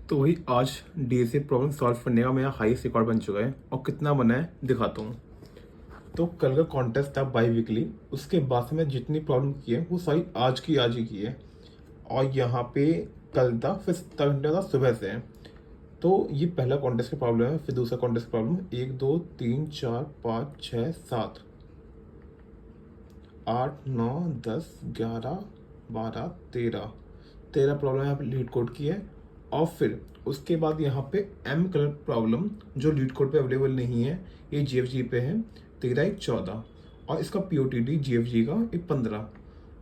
तो वही आज डी से प्रॉब्लम सॉल्व करने का मेरा हाईएस्ट रिकॉर्ड बन चुका है और कितना बना है दिखाता हूँ। तो कल का कॉन्टेस्ट था बाई वीकली, उसके बाद से मैं जितनी प्रॉब्लम की है वो सारी आज ही की है। और यहाँ पे कल था, फिर 7 घंटे था सुबह से है। तो ये पहला कॉन्टेस्ट की प्रॉब्लम है, फिर दूसरा कॉन्टेस्ट की प्रॉब्लम 1 2 3 4 5 6 7 8 9 10 11 12 13 प्रॉब्लम यहाँ पे लीड कोड की है। और फिर उसके बाद यहाँ पे एम कलर प्रॉब्लम जो लीड कोड पे अवेलेबल नहीं है, ये जीएफजी पे है 13 1 14 और इसका पीओटीडी जीएफजी का 15।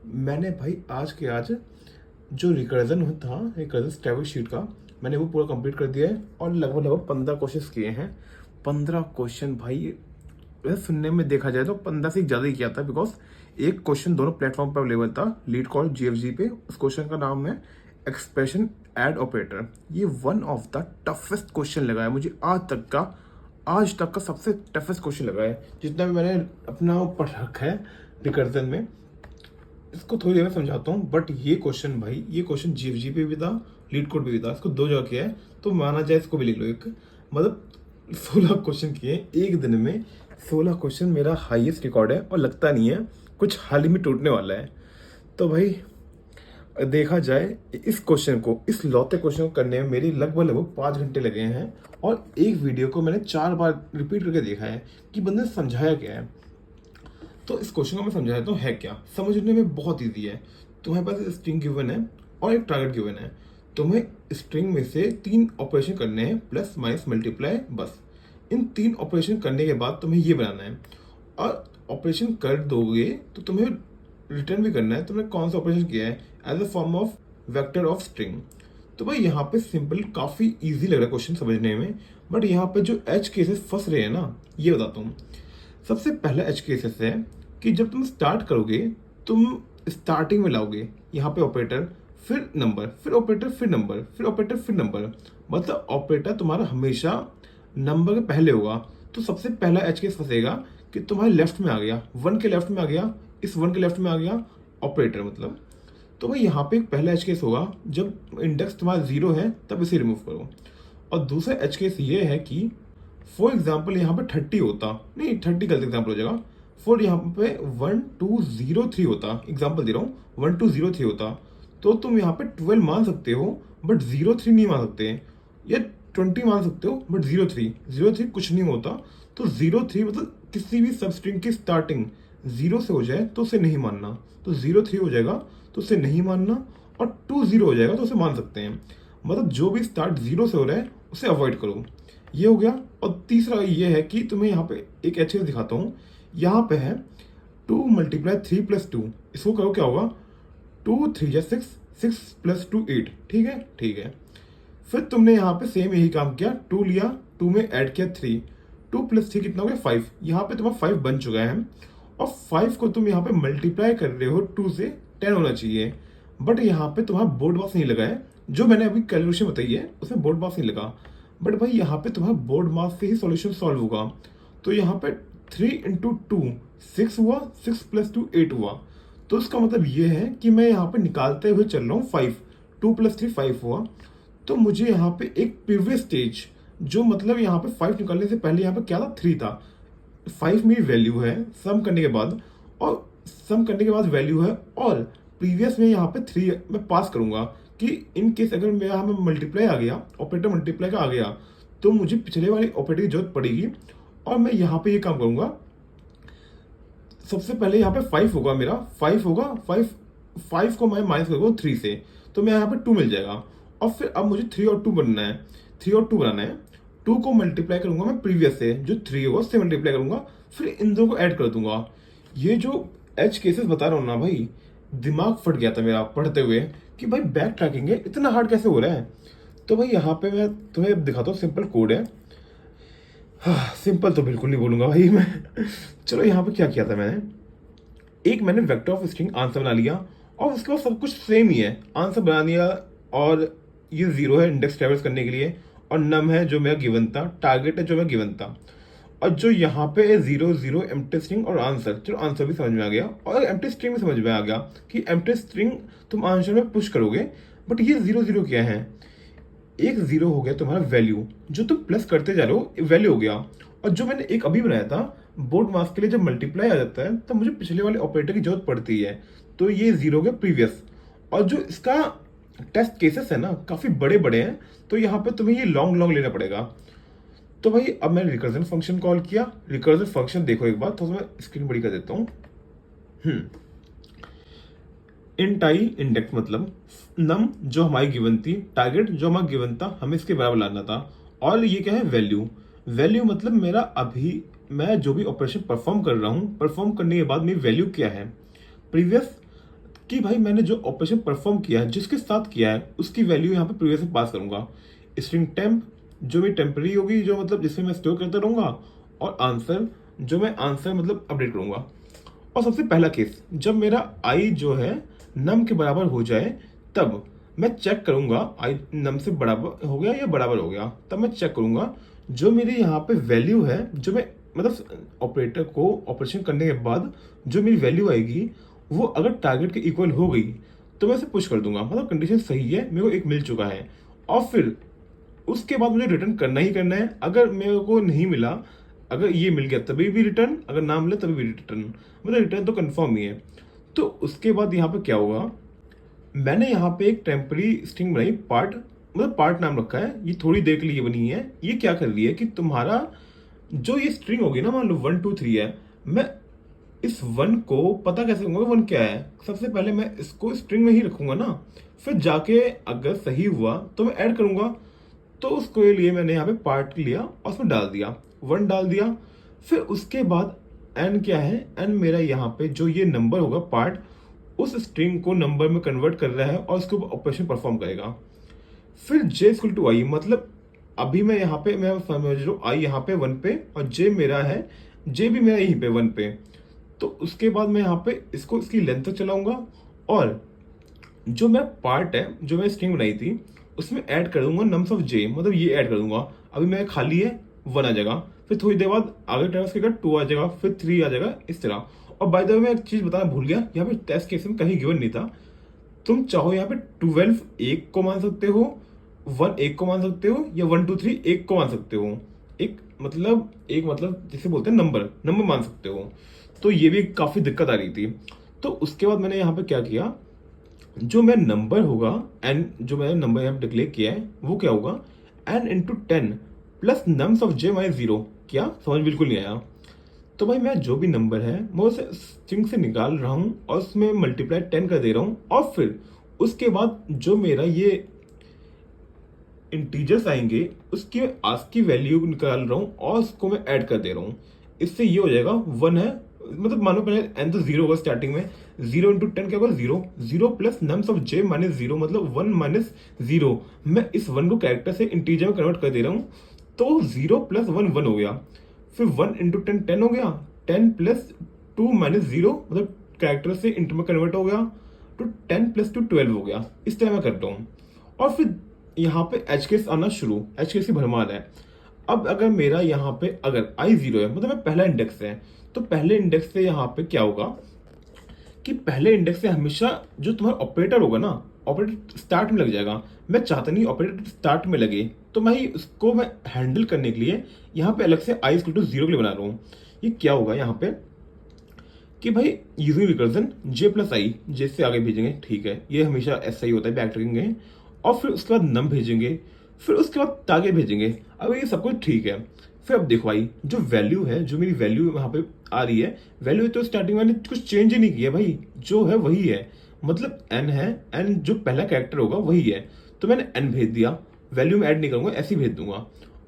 मैंने भाई आज के आज जो रिकर्जन था, रिकर्जन स्टैटिक शीट का, मैंने वो पूरा कंप्लीट कर दिया है और लगभग 15 क्वेश्चन किए हैं। 15 क्वेश्चन भाई वैसे सुनने में देखा जाए तो 15 से ज़्यादा ही किया था, बिकॉज एक क्वेश्चन दोनों प्लेटफॉर्म पर अवेलेबल था लीड कॉल जीएफजी पे। उस क्वेश्चन का नाम है एक्सप्रेशन एड ऑपरेटर। ये one of the toughest question लगा है मुझे आज तक का सबसे टफेस्ट क्वेश्चन लगा है जितना भी मैंने अपना पढ़ रखा है रिकर्जन में। इसको थोड़ी देर में समझाता हूँ, बट ये क्वेश्चन भाई, ये क्वेश्चन जीएफजी पे भी था, लीड कोड पे भी था। इसको 2 जगह किया है तो माना जाए इसको भी लिख लो। एक मतलब 16 क्वेश्चन किए एक दिन में। 16 क्वेश्चन मेरा हाईएस्ट रिकॉर्ड है और लगता नहीं है कुछ हाल ही में टूटने वाला है। तो भाई देखा जाए इस क्वेश्चन को, इस लौते क्वेश्चन को करने में मेरी लगभग 5 घंटे लगे हैं और एक वीडियो को मैंने 4 बार रिपीट करके देखा है कि बंदे ने समझाया क्या है। तो इस क्वेश्चन को मैं समझाया तो है क्या, समझने में बहुत ईजी है। तुम्हारे पास स्ट्रिंग गिवन है और एक टारगेट गिवन है। तुम्हें स्ट्रिंग में से 3 ऑपरेशन करने हैं, प्लस माइनस मल्टीप्लाई, बस। इन 3 ऑपरेशन करने के बाद तुम्हें ये बनाना है और ऑपरेशन कर दोगे तो तुम्हें रिटर्न भी करना है तुमने कौन सा ऑपरेशन किया है as a form of vector of string. तो भाई यहाँ पे सिंपल, काफ़ी इजी लग रहा है क्वेश्चन समझने में, बट यहाँ पे जो एज केसेस फंस रहे हैं ना, ये बताता हूँ। सबसे पहला एज केसेस है कि जब तुम स्टार्ट करोगे, तुम स्टार्टिंग में लाओगे यहाँ पे ऑपरेटर, फिर नंबर, फिर ऑपरेटर, फिर नंबर, फिर ऑपरेटर, फिर नंबर। मतलब ऑपरेटर तुम्हारा हमेशा नंबर के पहले होगा। तो सबसे पहला एज केस फंसेगा कि तुम्हारे लेफ्ट में आ गया, 1 के लेफ्ट में आ गया, इस 1 के लेफ्ट में आ गया ऑपरेटर मतलब। तो भाई यहाँ पे एक पहला एच केस होगा, जब इंडेक्स तुम्हारा 0 है तब इसे रिमूव करो। और दूसरा एच केस ये है कि फॉर एग्जाम्पल यहाँ पे 30 होता, नहीं 30 गलत एग्जाम्पल हो जाएगा। फॉर यहाँ पे 1203 होता, एग्जाम्पल दे रहा हूँ, 1203 होता, तो तुम यहाँ पे 12 मान सकते हो बट 03 नहीं मान सकते, या 20 मान सकते हो बट 03 कुछ नहीं होता। तो 03 मतलब किसी भी सब स्ट्रिंग की स्टार्टिंग 0 से हो जाए तो उसे नहीं मानना, तो 03 हो जाएगा तो उसे नहीं मानना, और 20 हो जाएगा तो उसे मान सकते हैं। मतलब जो भी स्टार्ट 0 से हो रहा है उसे अवॉइड करो, ये हो गया। और तीसरा ये है कि तुम्हें यहाँ पे एक एच दिखाता हूँ। यहाँ पे है 2 × 3 + 2, इसको करो क्या होगा, 2 3 6, 6 + 2 8, ठीक है। फिर तुमने यहाँ पे सेम यही काम किया, 2 लिया, 2 में ऐड किया 3, 2 + 3 कितना हो गया 5। यहाँ पे तुम्हारा 5 बन चुका है और 5 को तुम यहाँ पे मल्टीप्लाई कर रहे हो 2 से, 10 होना चाहिए। बट यहाँ पे तुम्हारा बोर्ड मार्क्स नहीं लगा है, जो मैंने अभी कैलकुलेशन बताई है उसमें बोर्ड मार्क्स नहीं लगा। बट भाई यहाँ पे तुम्हारा बोर्ड मार्क्स से ही सॉल्यूशन सॉल्व होगा। तो यहाँ पे 3 × 2 6 हुआ, 6 + 2 8 हुआ। तो इसका मतलब ये है कि मैं यहाँ पे निकालते हुए चल रहा हूँ 5, 2 + 3 5 हुआ। तो मुझे यहाँ पे एक प्रीवियस स्टेज, जो मतलब यहाँ पे 5 निकालने से पहले यहाँ पे क्या था, 3 था। 5 मेरी वैल्यू है सम करने के बाद, और सम करने के बाद वैल्यू है, और प्रीवियस में यहाँ पे 3 मैं पास करूंगा कि इन केस अगर मेरा यहाँ में मल्टीप्लाई आ गया, ऑपरेटर मल्टीप्लाई का आ गया, तो मुझे पिछले वाली ऑपरेटर की जरूरत पड़ेगी और मैं यहाँ पे ये काम करूंगा। सबसे पहले यहाँ पे 5 होगा, मेरा 5 होगा, 5 को मैं माइनस करूंगा 3 से, तो मैं यहाँ पे 2 मिल जाएगा। और फिर अब मुझे 3 और 2 बनना है, 3 और 2 बनाना है। 2 को मल्टीप्लाई करूंगा मैं प्रीवियस से, जो 3 होगा उससे मल्टीप्लाई करूंगा, फिर इन दोनों को ऐड कर दूंगा। ये जो एच केसेस बता रहा हूँ ना भाई, दिमाग फट गया था मेरा पढ़ते हुए कि भाई बैक ट्रैकिंग है, इतना हार्ड कैसे हो रहा है। तो भाई यहाँ पे मैं तुम्हें दिखाता हूँ, सिंपल कोड है। हाँ, सिंपल तो बिल्कुल नहीं बोलूंगा भाई मैं। चलो यहाँ पे क्या किया था मैंने, एक मैंने वेक्टर ऑफ स्ट्रिंग आंसर बना लिया और उसके बाद सब कुछ सेम ही है, आंसर बना लिया। और ये 0 है इंडेक्स ट्रेवल्स करने के लिए, और नम है जो मेरा गिवन था, टारगेट है जो मेरा गिवन था, और जो यहाँ पे 0 0 एम्प्टी स्ट्रिंग और आंसर, चलो आंसर भी समझ में आ गया और एम्प्टी स्ट्रिंग भी समझ में आ गया कि एम्प्टी स्ट्रिंग तुम आंसर में पुश करोगे। बट ये 0 0 क्या है, एक जीरो हो गया तुम्हारा वैल्यू, जो तुम प्लस करते जा रहे हो वैल्यू हो गया। और जो मैंने एक अभी बनाया था बोर्ड मास के लिए, जब मल्टीप्लाई आ जाता है तब मुझे पिछले वाले ऑपरेटर की जरूरत पड़ती है, तो ये जीरो हो गया प्रीवियस। और जो इसका टेस्ट केसेस है ना काफी बड़े बड़े हैं, तो यहाँ पे तुम्हें ये लॉन्ग लॉन्ग लेना पड़ेगा। तो भाई अब मैंने रिकर्जन फंक्शन कॉल किया। रिकर्जन फंक्शन देखो एक बार, तो मैं स्क्रीन बड़ी कर देता हूँ। इंट आई इंडेक्स मतलब नम जो हमारी गिवन थी, टारगेट जो हमारा गिवन था, हमें इसके बराबर लाना था। और ये क्या है, वैल्यू। वैल्यू मतलब मेरा अभी मैं जो भी ऑपरेशन परफॉर्म कर रहा हूँ, परफॉर्म करने के बाद मेरी वैल्यू क्या है प्रीवियस कि भाई मैंने जो ऑपरेशन परफॉर्म किया है जिसके साथ किया है उसकी वैल्यू यहाँ पे प्रीवियस में पास करूंगा। स्ट्रिंग टेम्प जो मेरी टेम्पररी होगी, जो मतलब जिसमें मैं स्टोर करता रहूंगा। और आंसर जो मैं आंसर मतलब अपडेट करूंगा। और सबसे पहला केस, जब मेरा आई जो है नम के बराबर हो जाए तब मैं चेक करूंगा आई नम से बराबर हो गया या बराबर हो गया, तब मैं चेक करूंगा जो मेरी यहाँ पे वैल्यू है, जो मैं मतलब ऑपरेटर को ऑपरेशन करने के बाद जो मेरी वैल्यू आएगी वो अगर टारगेट के इक्वल हो गई तो मैं इसे पुश कर दूंगा, मतलब कंडीशन सही है, मेरे को एक मिल चुका है। और फिर उसके बाद मुझे रिटर्न करना ही करना है। अगर मेरे को नहीं मिला, अगर ये मिल गया तभी भी रिटर्न, अगर ना मिले तभी भी रिटर्न, मतलब रिटर्न तो कंफर्म ही है। तो उसके बाद यहाँ पे क्या होगा, मैंने यहाँ पे एक टेम्पररी स्ट्रिंग बनाई पार्ट, मतलब पार्ट नाम रखा है, ये थोड़ी देर के लिए बनी है। ये क्या कर रही है कि तुम्हारा जो ये स्ट्रिंग होगी ना, मान लो 1 2 3 है, मैं इस 1 को पता कैसे करूंगा 1 क्या है। सबसे पहले मैं इसको स्ट्रिंग में ही रखूंगा ना, फिर जाके अगर सही हुआ तो मैं ऐड करूंगा। तो उसके लिए मैंने यहाँ पे पार्ट लिया और उसमें डाल दिया 1 डाल दिया। फिर उसके बाद एन क्या है, एन मेरा यहाँ पे जो ये नंबर होगा पार्ट, उस स्ट्रिंग को नंबर में कन्वर्ट कर रहा है और उसके ऊपर ऑपरेशन परफॉर्म करेगा। फिर जे इक्वल टू आई, मतलब अभी मैं यहाँ पे मैं समझ लो आई यहाँ पे 1 पे और जे मेरा है, जे भी मेरा यहीं पे 1 पे। तो उसके बाद मैं यहाँ पे इसको इसकी लेंथ तक चलाऊंगा और जो मैं पार्ट है जो मैं स्ट्रिंग बनाई थी उसमें ऐड कर दूंगा नम्स ऑफ जे, मतलब ये ऐड कर दूंगा। अभी मैं खाली है 1 आ जाएगा, फिर थोड़ी देर बाद आगे ट्रांस करेगा 2 आ जाएगा, फिर 3 आ जाएगा, इस तरह। और बाय द वे मैं एक चीज बताना भूल गया, यहाँ पे टेस्ट केस में कहीं गिवन नहीं था। तुम चाहो यहाँ पे 12 एक को मान सकते हो, 1 एक को मान सकते हो, या 1 2 3 एक को मान सकते हो। एक मतलब जिसे बोलते हैं नंबर, नंबर मान सकते हो। तो ये भी काफी दिक्कत आ रही थी। तो उसके बाद मैंने यहाँ पे क्या किया, जो मैं नंबर होगा एन, जो मैंने नंबर यहाँ डिक्लेयर किया है वो क्या होगा, N into 10 plus nums of J minus 0। क्या समझ बिल्कुल नहीं आया। तो भाई मैं जो भी नंबर है मैं उसे स्ट्रिंग से निकाल रहा हूँ और उसमें मल्टीप्लाई 10 कर दे रहा हूँ। और फिर उसके बाद जो मेरा ये इंटीजर्स आएंगे उसकी मैं आज की वैल्यू निकाल रहा हूँ और उसको मैं ऐड कर दे रहा हूँ। इससे ये हो जाएगा 1 है, मतलब मानो पहले एन तो 0 होगा स्टार्टिंग में, 0 इंटू 10 क्या होगा 0, 0 plus nums of J minus 0 मतलब 1 माइनस 0। मैं इस 1 को कैरेक्टर से इंटीजर में कन्वर्ट कर दे रहा हूँ, तो 0 प्लस 1 1 हो गया। फिर 1 इंटू 10 10 हो गया, 10 प्लस 2 माइनस 0 मतलब कैरेक्टर से इंटर में कन्वर्ट हो गया, तो 10 प्लस 2 12 हो गया। इस तरह मैं करता हूँ। और फिर यहाँ पे एच केस आना शुरू, एच केस की भरमार है। अब अगर मेरा यहाँ पे अगर आई 0 है, मतलब मैं पहला इंडेक्स है, तो पहले इंडेक्स से यहाँ पे क्या होगा कि पहले इंडेक्स से हमेशा जो तुम्हारा ऑपरेटर होगा ना, ऑपरेटर स्टार्ट में लग जाएगा। मैं चाहता नहीं ऑपरेटर स्टार्ट में लगे, तो मैं ही उसको मैं हैंडल करने के लिए यहाँ पे अलग से आई इक्वल टू 0 के लिए बना रहा हूँ। ये क्या होगा यहाँ पे कि भाई यूजिंग रिकर्जन जे प्लस आई, जे से आगे भेजेंगे, ठीक है, ये हमेशा ऐसा ही होता है, बैक ट्रैकिंग है। और फिर उसके बाद नम भेजेंगे, फिर उसके बाद तागे भेजेंगे। अब ये सब कुछ ठीक है। फिर अब देखो भाई जो वैल्यू है, जो मेरी वैल्यू वहां पे आ रही है, वैल्यू तो स्टार्टिंग मैंने कुछ चेंज ही नहीं किया भाई, जो है वही है, मतलब एन है, एन जो पहला कैरेक्टर होगा वही है। तो मैंने एन भेज दिया, वैल्यू में ऐड नहीं करूंगा, ऐसे ही भेज दूंगा।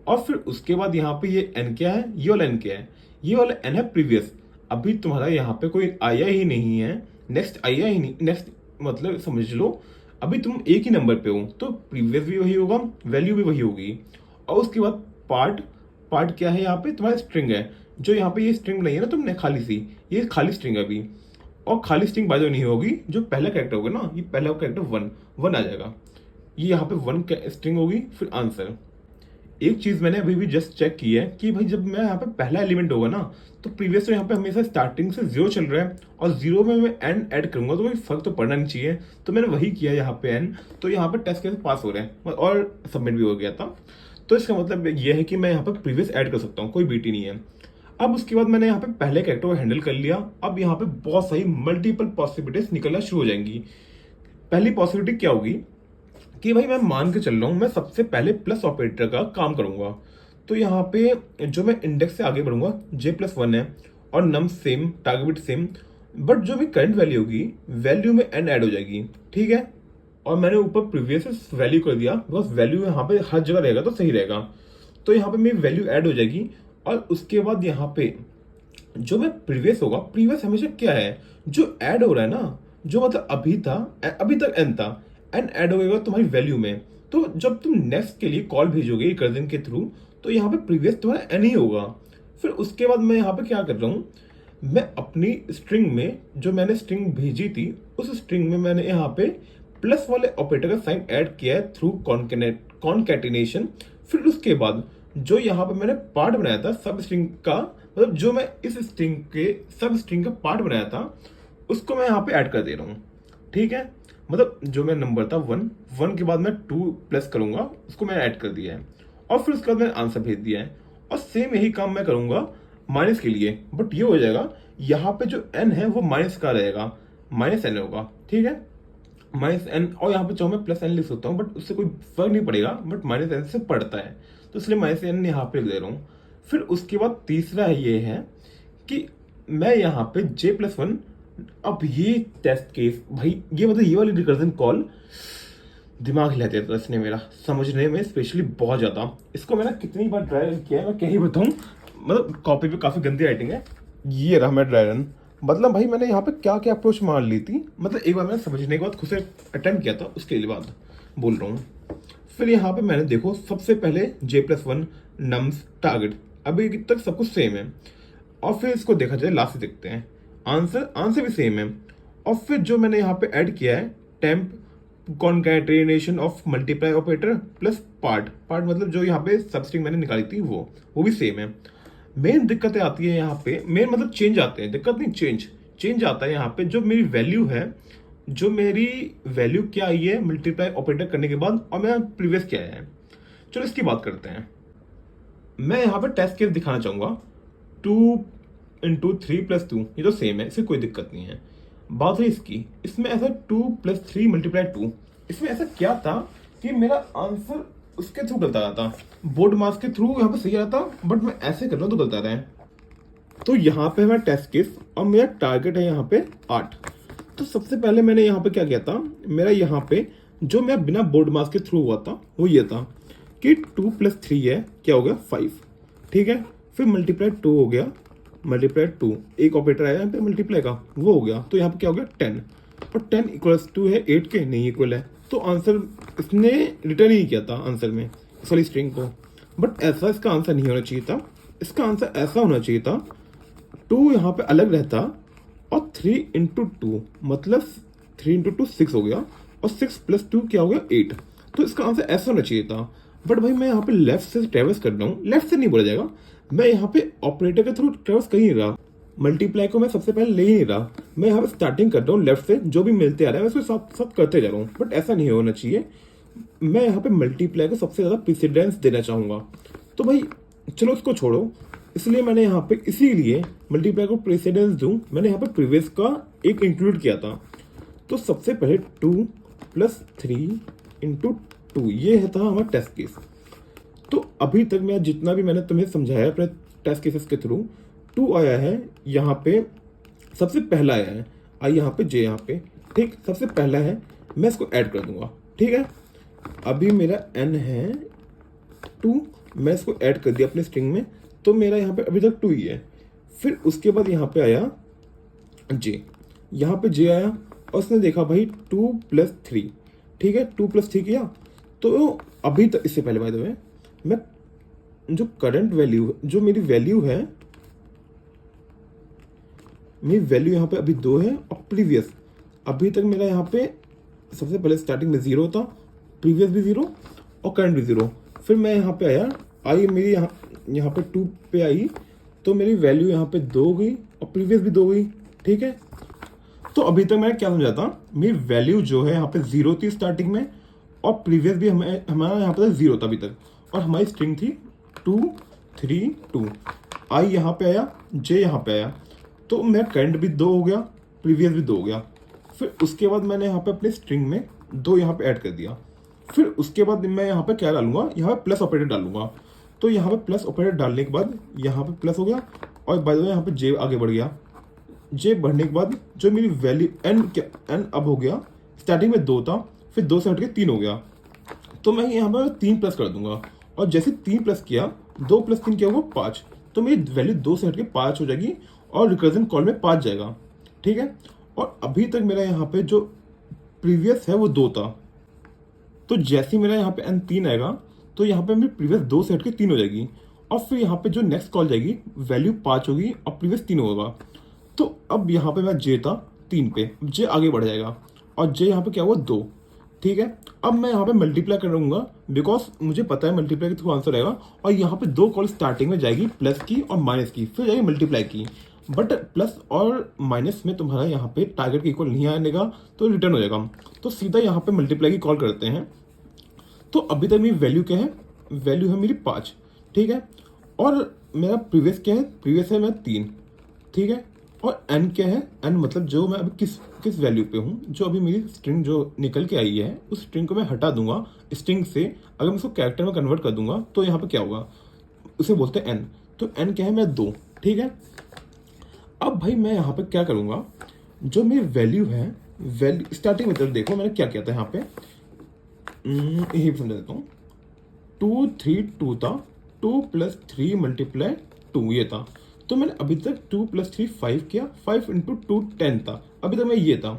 और फिर उसके बाद यहाँ पे ये एन क्या है, ये वाला एन क्या है, ये वाला एन है प्रीवियस। अभी तुम्हारा यहाँ पे कोई आया ही नहीं है, नेक्स्ट आया ही नहीं, नेक्स्ट मतलब समझ लो अभी तुम एक ही नंबर पे हो, तो प्रीवियस भी वही होगा, वैल्यू भी वही होगी। और उसके बाद पार्ट, पार्ट क्या है यहाँ पे तुम्हारा स्ट्रिंग है, जो यहाँ पे ये स्ट्रिंग बनाई है ना तुमने खाली सी, ये खाली स्ट्रिंग है अभी। और खाली स्ट्रिंग बाजू नहीं होगी, जो पहला कैरेक्टर होगा ना, ये पहला कैरेक्टर 1 1 आ जाएगा, ये यहाँ पे 1 स्ट्रिंग होगी, फिर आंसर। एक चीज मैंने अभी भी जस्ट चेक की है कि भाई जब मैं यहाँ पे पहला एलिमेंट होगा ना, तो प्रीवियस तो यहाँ पे हमेशा स्टार्टिंग से 0 चल रहा है, और 0 में मैं n ऐड करूंगा तो कोई फर्क तो पड़ना नहीं चाहिए। तो मैंने वही किया यहाँ पे n, तो यहाँ पे टेस्ट कैसे पास हो रहे हैं और सबमिट भी हो गया था। तो इसका मतलब ये है कि मैं यहाँ पे प्रीवियस ऐड कर सकता हूँ, कोई बीटी नहीं है। अब उसके बाद मैंने यहाँ पे पहले कैरेक्टर को हैंडल कर लिया। अब यहाँ पे बहुत सारी मल्टीपल पॉसिबिलिटीज निकलना शुरू हो जाएंगी। पहली पॉसिबिलिटी क्या होगी कि भाई मैं मान के चल रहा हूँ मैं सबसे पहले प्लस ऑपरेटर का काम करूंगा। तो यहाँ पे जो मैं इंडेक्स से आगे बढ़ूंगा j+1 है, और नम same, target bit same, but जो भी करंट वैल्यू होगी वैल्यू में n ऐड हो जाएगी, ठीक है। और मैंने ऊपर प्रीवियस वैल्यू कर दिया, बिकॉज वैल्यू यहाँ पे हर जगह रहेगा तो सही रहेगा। तो यहाँ पे मेरी वैल्यू ऐड हो जाएगी, और उसके बाद यहाँ पे जो मैं प्रीवियस होगा, प्रीवियस हमेशा क्या है जो ऐड हो रहा है ना, जो मतलब अभी था, अभी तक n था, n ऐड होगा तुम्हारी वैल्यू में। तो जब तुम नेक्स्ट के लिए कॉल भेजोगे रिकर्जन के थ्रू, तो यहाँ पे प्रीवियस तुम्हारा n ही होगा। फिर उसके बाद मैं यहाँ पे क्या कर रहा हूँ, मैं अपनी स्ट्रिंग में जो मैंने स्ट्रिंग भेजी थी उस स्ट्रिंग में मैंने यहाँ पे प्लस वाले ऑपरेटर का साइन ऐड किया है थ्रू कॉन्कैटिनेशन। फिर उसके बाद जो यहाँ पे मैंने पार्ट बनाया था सब स्ट्रिंग का, मतलब जो मैं इस स्ट्रिंग के सब स्ट्रिंग का पार्ट बनाया था उसको मैं यहाँ पे ऐड कर दे रहा हूँ, ठीक है। मतलब जो मेरा नंबर था 1 के बाद मैं 2 प्लस करूंगा, उसको मैंने ऐड कर दिया है, और फिर उसके बाद मैंने आंसर भेज दिया है। और सेम यही काम मैं करूंगा माइनस के लिए, बट ये हो जाएगा यहाँ पे जो n है वो माइनस का रहेगा, -n होगा, ठीक है, -n। और यहाँ पे चाहो मैं +n लिख सकता हूँ, बट उससे कोई फर्क नहीं पड़ेगा, बट -n से पड़ता है, तो इसलिए -n यहाँ पे लिख दे रहा हूँ। फिर उसके बाद तीसरा ये है कि मैं यहाँ पे j+1, अब ये टेस्ट केस भाई, ये मतलब ये वाली रिकर्जन कॉल दिमाग हिला दिया था इसने मेरा समझने में, स्पेशली बहुत ज्यादा। इसको मैंने कितनी बार ट्राई किया है मैं क्या ही बताऊं, मतलब कॉपी पे काफी गंदी राइटिंग है। ये रहा मेरा ड्राई रन। मतलब भाई मैंने यहाँ पे क्या क्या अप्रोच मार ली थी, मतलब एक बार मैंने समझने के बाद खुद से अटेम्प्ट किया था, उसके बाद बोल रहा हूँ। फिर यहाँ पे मैंने देखो सबसे पहले j+1 नम्स टारगेट, अभी तक सब कुछ सेम है। और फिर इसको देखा जाए लास्ट से देखते हैं, आंसर भी सेम है। और फिर जो मैंने यहाँ पे ऐड किया है temp concatenation of multiply operator plus part मतलब जो यहाँ पे सबस्ट्रिंग मैंने निकाली थी वो भी सेम है। मेन दिक्कतें आती है यहाँ पे, मेन मतलब चेंज आते हैं, दिक्कत नहीं, चेंज आता है यहाँ पे। जो मेरी वैल्यू है, जो मेरी वैल्यू क्या आई है मल्टीप्लाई ऑपरेटर करने के बाद, और मेरा प्रीवियस क्या है, चलो इसकी बात करते हैं। मैं यहाँ पे टेस्ट केस दिखाना चाहूंगा 2 × 3 + 2, ये तो सेम है, इससे कोई दिक्कत नहीं है। बात है इसकी, इसमें ऐसा 2 + 3 × 2, इसमें ऐसा क्या था कि मेरा आंसर उसके थ्रू गलत आ रहा था, बोर्ड मास के थ्रू यहाँ पे सही आ रहा था, बट मैं ऐसे कर रहा हूँ तो गलत आ रहा है। तो यहाँ पे है टेस्ट केस, और मेरा टारगेट है यहाँ पे 8। तो सबसे पहले मैंने यहाँ पे क्या किया था, मेरा यहाँ पे जो मैं बिना बोर्ड मास के थ्रू हुआ था वो ये था कि 2 + 3 है, क्या हो गया 5, ठीक है। फिर मल्टीप्लाई 2 हो गया, मल्टीप्लाई 2, एक ऑपरेटर आया यहाँ पे मल्टीप्लाई का, वो हो गया। तो यहाँ पे क्या हो गया 10, और 10 = 2 है 8 के, नहीं इक्वल है, तो आंसर इसने रिटर्न ही किया था आंसर में इस वाली स्ट्रिंग को। बट ऐसा इसका आंसर नहीं होना चाहिए था, इसका आंसर ऐसा होना चाहिए था 2 यहाँ पे अलग रहता, और 3 × 2 मतलब 3 × 2 6 हो गया, और 6 + 2 क्या हो गया 8। तो इसका आंसर ऐसा होना चाहिए था। बट भाई मैं यहाँ पे लेफ्ट से ट्रेवर्स कर रहा हूँ, लेफ्ट से नहीं बोला जाएगा, मैं यहाँ पे ऑपरेटर के थ्रू ट्रेवर्स कर ही नहीं रहा, मल्टीप्लाई को मैं सबसे पहले ले ही नहीं रहा, मैं यहाँ पे स्टार्टिंग कर रहा हूँ लेफ्ट से, जो भी मिलते आ रहा है मैं उसके साथ साथ करते जा रहा हूँ। बट ऐसा नहीं होना चाहिए, मैं यहाँ पे मल्टीप्लाई को सबसे ज्यादा प्रेसिडेंस देना चाहूंगा। तो भाई चलो उसको छोड़ो, इसलिए मैंने यहाँ पे इसीलिए मल्टीप्लाई को प्रेसिडेंस दूं, मैंने यहाँ पे प्रीवियस का एक इंक्लूड किया था। तो सबसे पहले 2 + 3 × 2, ये था हमारा टेस्ट केस। तो अभी तक मैं जितना भी मैंने तुम्हें समझाया अपने टेस्ट केसेस के थ्रू, 2 आया है यहाँ पे, सबसे पहला आया है, आई यहाँ पे जे यहाँ पे, ठीक, सबसे पहला है, मैं इसको ऐड कर दूंगा, ठीक है। अभी मेरा n है 2, मैं इसको ऐड कर दिया अपने स्ट्रिंग में, तो मेरा यहाँ पे अभी तक 2 ही है। फिर उसके बाद यहाँ पे आया जे, यहाँ पे जे आया, और उसने देखा भाई 2 + 3, ठीक है, 2 + 3 किया। तो अभी तक, इससे पहले बाय द वे, मैं जो करंट वैल्यू, जो मेरी वैल्यू है, मेरी वैल्यू यहाँ पे अभी 2 है, और प्रीवियस अभी तक मेरा यहाँ पे सबसे पहले स्टार्टिंग में 0 था, प्रीवियस भी 0 और करंट भी 0। फिर मैं यहाँ पे आया आई मेरी यहाँ पे 2 पे आई, तो मेरी वैल्यू यहाँ पे 2 गई और प्रीवियस भी 2 गई। ठीक है, तो अभी तक मैंने क्या समझा था, मेरी वैल्यू जो है यहाँ पे 0 थी स्टार्टिंग में, और प्रीवियस भी हमारा यहाँ पे 0 था अभी तक, और हमारी स्ट्रिंग थी 2 3 2। आई यहाँ पे आया, जे यहाँ पे आया, तो मेरा करंट भी 2 हो गया, प्रीवियस भी 2 हो गया। फिर उसके बाद मैंने यहाँ पे अपनी स्ट्रिंग में 2 यहाँ पे ऐड कर दिया। फिर उसके बाद मैं यहाँ पे क्या डालूंगा, यहाँ पे प्लस ऑपरेटर डालूंगा। तो यहाँ पे प्लस ऑपरेटर डालने के बाद यहाँ पे प्लस हो गया, और बाय द वे यहाँ पे जे आगे बढ़ गया। जे बढ़ने के बाद जो मेरी वैल्यू एन अब हो गया, स्टार्टिंग में 2 था, फिर 2 से हट के 3 हो गया। तो मैं यहाँ पर 3 प्लस कर दूंगा, और जैसे 3 प्लस किया, 2 + 3 क्या होगा 5, तो मेरी वैल्यू 2 से हट के 5 हो जाएगी, और रिकर्जन कॉल में 5 जाएगा। ठीक है, और अभी तक मेरा यहाँ पे जो प्रीवियस है वो 2 था, तो जैसे ही मेरा यहाँ पे n 3 आएगा, तो यहाँ पे मेरी प्रीवियस 2 से हट के 3 हो जाएगी, और फिर यहाँ पे जो नेक्स्ट कॉल जाएगी वैल्यू 5 होगी और प्रीवियस 3 होगा। तो अब यहाँ पे मैं जे था 3 पे, जे आगे बढ़ जाएगा, और जे यहाँ पे क्या हुआ 2। ठीक है, अब मैं यहाँ पे मल्टीप्लाई करूंगा, बिकॉज मुझे पता है मल्टीप्लाई के थ्रू आंसर आएगा, और यहाँ पे 2 कॉल स्टार्टिंग में जाएगी प्लस की और माइनस की, फिर जाएगी मल्टीप्लाई की। बट प्लस और माइनस में तुम्हारा यहाँ पे टारगेट के इक्वल नहीं आएगा, तो रिटर्न हो जाएगा। तो सीधा यहाँ पे मल्टीप्लाई की कॉल करते हैं। तो अभी तक मेरी वैल्यू क्या है, वैल्यू है मेरी 5। ठीक है, और मेरा प्रीवियस क्या है, प्रीवियस है मैं 3। ठीक है, और n क्या है, n मतलब जो मैं अभी किस वैल्यू पे हूँ, जो अभी मेरी स्ट्रिंग जो निकल के आई है, उस स्ट्रिंग को मैं हटा दूंगा स्ट्रिंग से। अगर मैं उसको कैरेक्टर में कन्वर्ट कर दूंगा, तो यहाँ पे क्या होगा, उसे बोलते हैं n। तो n क्या है, मैं 2। ठीक है, अब भाई मैं यहाँ पे क्या करूँगा, जो मेरी वैल्यू है, वैल्यू स्टार्टिंग में देखो मैंने क्या किया था यहाँ पे, यही समझा देता हूँ। 2 3 2 था, 2 + 3 × 2 ये था। तो मैंने अभी तक 2 + 3 5 किया, 5 × 2 10 था, अभी तक मैं ये था।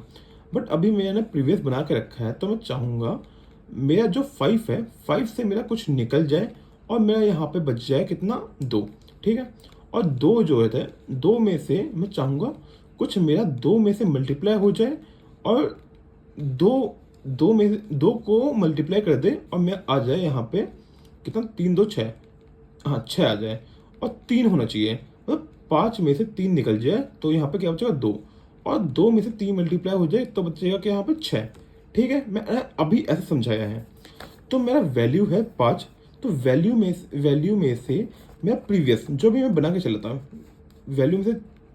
बट अभी मैंने प्रीवियस बना के रखा है, तो मैं चाहूँगा मेरा जो 5 है, 5 से मेरा कुछ निकल जाए, और मेरा यहाँ पे बच जाए कितना 2। ठीक है, और 2 जो है 2 में से मैं चाहूँगा कुछ मेरा 2 में से मल्टीप्लाई हो जाए, और 2 में 2 को मल्टीप्लाई कर दे, और मैं आ जाए यहाँ पे कितना 3 2 6, हाँ 6 आ जाए, और 3 होना चाहिए, मतलब 5 में से 3 निकल जाए, तो यहाँ पे क्या बचेगा 2, और 2 में से 3 मल्टीप्लाई हो जाए, तो बचेगा क्या यहाँ पे 6। ठीक है, मैं अभी ऐसे समझाया है। तो मेरा वैल्यू है 5, तो वैल्यू में से मेरा प्रीवियस जो भी मैं बना के चला था, वैल्यू में से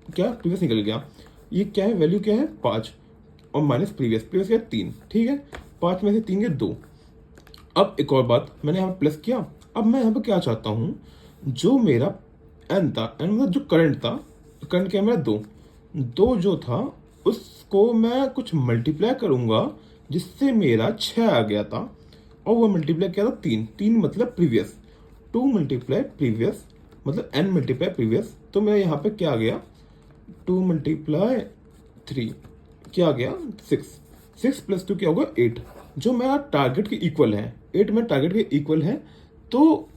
क्या प्रीवियस निकल गया, ये क्या है, वैल्यू क्या है 5, और माइनस प्रीवियस क्या है 3। ठीक है, 5 में से 3 गए 2। अब एक और बात, मैंने यहाँ पे प्लस किया। अब मैं यहाँ पे क्या चाहता हूँ, जो मेरा n था, n मतलब जो करंट था, करंट क्या है मेरा 2 जो था, उसको मैं कुछ मल्टीप्लाई करूँगा, जिससे मेरा 6 आ गया था, और वो मल्टीप्लाई किया था 3 मतलब प्रीवियस। 2 × प्रीवियस मतलब n × प्रीवियस, तो मेरा यहाँ पे क्या आ गया, 2 × 3 क्या आ गया 6 + 2 क्या होगा 8, जो मेरा टारगेट के इक्वल है। 8 में टारगेट के इक्वल है, तो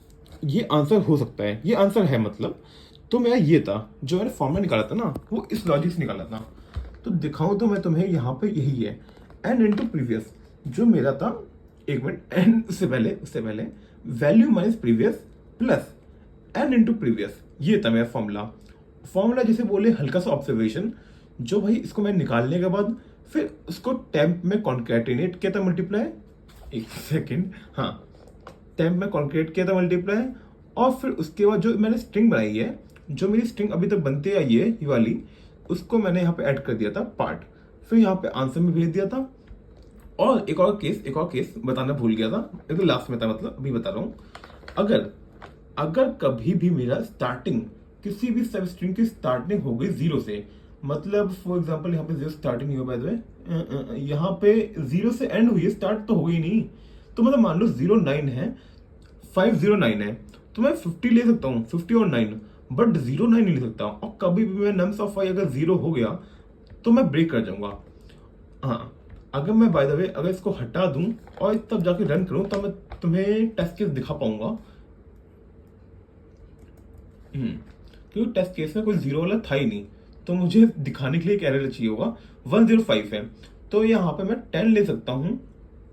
ये आंसर हो सकता है, ये आंसर है मतलब। तो मेरा ये था, जो मैंने फॉर्मूला निकाला था ना, वो इस लॉजिक से निकाला था। तो दिखाऊं तो मैं तुम्हें यहाँ पे यही है, n × प्रीवियस जो मेरा था, एक मिनट, n उससे पहले value minus previous plus n × previous, ये था मेरा फॉर्मूला जिसे बोले हल्का सा ऑब्जर्वेशन। जो भाई इसको मैं निकालने के बाद फिर उसको टेम्प में कॉन्कैटिनेट किया था मल्टीप्लाई, एक सेकेंड, हाँ टेम्प में कॉन्कैटिनेट किया था मल्टीप्लाई, और फिर उसके बाद जो मैंने स्ट्रिंग बनाई है, जो मेरी स्ट्रिंग अभी तक बनती आई है ये वाली, उसको मैंने यहाँ पे ऐड कर दिया था पार्ट, फिर यहाँ पे आंसर में भेज दिया था। और एक और केस बताना भूल गया था, एक तो लास्ट में था, मतलब अभी बता रहा हूँ। अगर कभी भी मेरा स्टार्टिंग किसी भी सब स्ट्रिंग की स्टार्टिंग हो गई 0 से, मतलब फॉर एग्जांपल यहाँ पे 0 स्टार्टिंग हुई, बाय द वे यहाँ पे 0 से एंड हुई है, स्टार्ट तो हो गई नहीं। तो मतलब मान लो 09 है, 509 है, तो मैं 50 ले सकता हूँ, 50 और 9, बट 09 नहीं ले सकता। और कभी भी मैं नम्स ऑफ 5 अगर 0 हो गया तो मैं ब्रेक कर जाऊंगा। हाँ, अगर मैं बाय द वे अगर इसको हटा दूं और तब जाके रन करूं, तब मैं तुम्हें टेस्ट केस दिखा पाऊंगा, क्योंकि टेस्ट केस में कोई 0 वाला था ही नहीं, तो मुझे दिखाने के लिए एक एरर चाहिए होगा। 105 है, तो यहाँ पे मैं 10 ले सकता हूँ,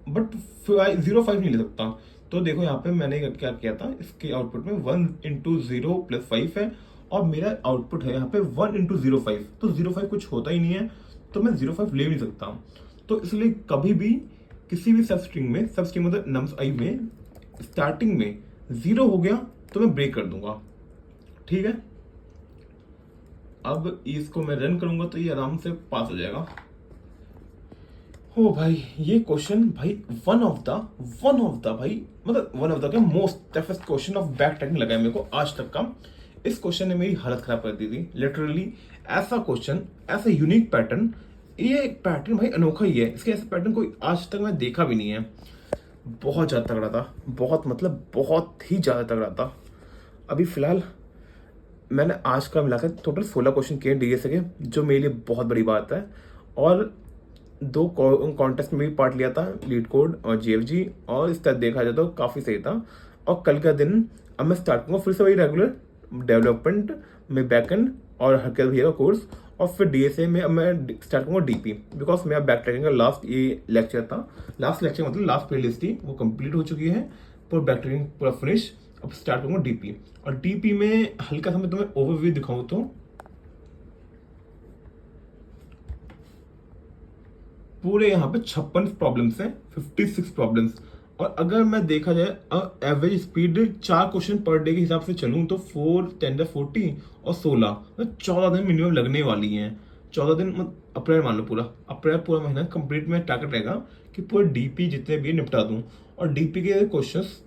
बट 05 नहीं ले सकता। तो देखो यहाँ पे मैंने क्या किया था, इसके आउटपुट में 1 इंटू 0 प्लस 5 है और मेरा आउटपुट है यहाँ पे 1 इंटू 0.5, तो 0.5 कुछ होता ही नहीं है, तो मैं 0.5 ले नहीं सकता। तो इसलिए कभी भी किसी भी सब स्ट्रिंग में, सब स्ट्रिंग मतलब नम्स आई में स्टार्टिंग में 0 हो गया तो मैं ब्रेक कर दूंगा। ठीक है, अब इसको मैं रन करूंगा तो ये आराम से पास हो जाएगा। हो भाई, ये क्वेश्चन भाई वन ऑफ द भाई मतलब वन ऑफ द क्या most toughest question of back tracking लगा है मेरे को आज तक का। इस क्वेश्चन ने मेरी हालत खराब कर दी थी लिटरली। ऐसा क्वेश्चन, ऐसा यूनिक पैटर्न, ये पैटर्न भाई अनोखा ही है, इसके ऐसे पैटर्न कोई आज तक मैं देखा भी नहीं है। बहुत ज्यादा तगड़ा था, बहुत मतलब बहुत ही ज्यादा तगड़ा था। अभी फिलहाल मैंने आज का मिलाकर टोटल 16 क्वेश्चन किए डीएसए के, जो मेरे लिए बहुत बड़ी बात है। और 2 कॉन्टेस्ट में भी पार्ट लिया था, लीड कोड और जीएफजी, और इस तरह देखा जाए तो काफ़ी सही था। और कल का दिन अब मैं स्टार्ट करूँगा फिर से वही रेगुलर डेवलपमेंट में बैकएंड और हरकत भैया का कोर्स, और फिर डीएसए में अब मैं स्टार्ट करूँगा डीपी, बिकॉज मेरा बैक ट्रैकिंग का लास्ट ये लेक्चर था, लास्ट लेक्चर मतलब लास्ट प्ले लिस्ट थी वो कंप्लीट हो चुकी है, पूरा बैक ट्रैकिंग पूरा फिनिश। अब स्टार्ट करूँगा डीपी, और डीपी में हल्का सा मैं तुम्हें ओवरव्यू दिखाऊँ तो पूरे यहाँ पे 56 प्रॉब्लम्स हैं, 56 प्रॉब्लम्स। और अगर मैं देखा जाए average speed 4 question per day के हिसाब से चलूँ तो 4 10 40 और 16 मतलब 14 दिन मिनिमम लगने वाली हैं। 14 दिन अप्रैल मान लो, पूरा अप्रैल पूरा महीना कंप्लीट में टारगेट रहेगा कि पूरे डीपी जितने भी निपटा दूं। और डीपी के क्वेश्चंस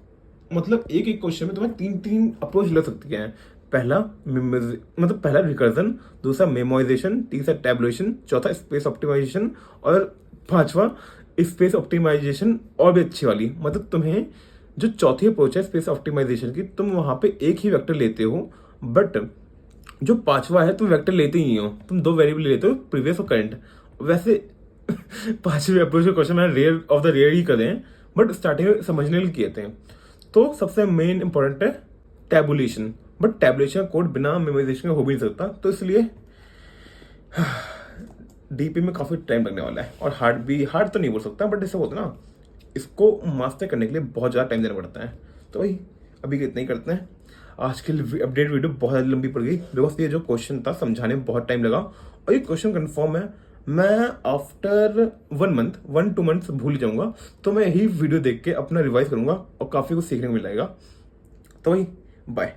मतलब एक एक क्वेश्चन में तुम्हें 3 अप्रोच लग सकती है। पहला मतलब पहला रिकर्जन, दूसरा मेमोराइजेशन, तीसरा टैबुलेशन, चौथा स्पेस ऑप्टिमाइजेशन, और 5वां स्पेस ऑप्टिमाइजेशन और भी अच्छी वाली। मतलब तुम्हें जो चौथी अप्रोच है स्पेस ऑप्टिमाइजेशन की, तुम वहां पे एक ही वेक्टर लेते हो, बट जो 5वां है तुम वेक्टर लेते ही हो, तुम 2 वेरिएबल लेते हो, प्रीवियस और करंट। वैसे 5वें अप्रोच के क्वेश्चन मैंने रेयर ऑफ द रेयर ही करे हैं, बट स्टार्टिंग में समझने के लिए किए थे। तो सबसे मेन इंपॉर्टेंट है टैबुलेशन, बट टैबुलेशन का कोड बिना मेमोराइजेशन का हो भी नहीं सकता, तो इसलिए डीपी में काफी टाइम लगने वाला है। और हार्ड तो नहीं बोल सकता, बट ऐसा होता है ना, इसको मास्टर करने के लिए बहुत ज्यादा टाइम देना पड़ता है। तो वही अभी इतना ही करते हैं। आज की अपडेट वीडियो बहुत लंबी पड़ गई, बिकॉज ये जो क्वेश्चन था समझाने में बहुत टाइम लगा, और ये क्वेश्चन कंफर्म है मैं आफ्टर 1 2 मंथ्स भूल जाऊंगा, तो मैं यही वीडियो देख के अपना रिवाइज करूंगा और काफी कुछ सीखने को मिलेगा। तो वही बाय।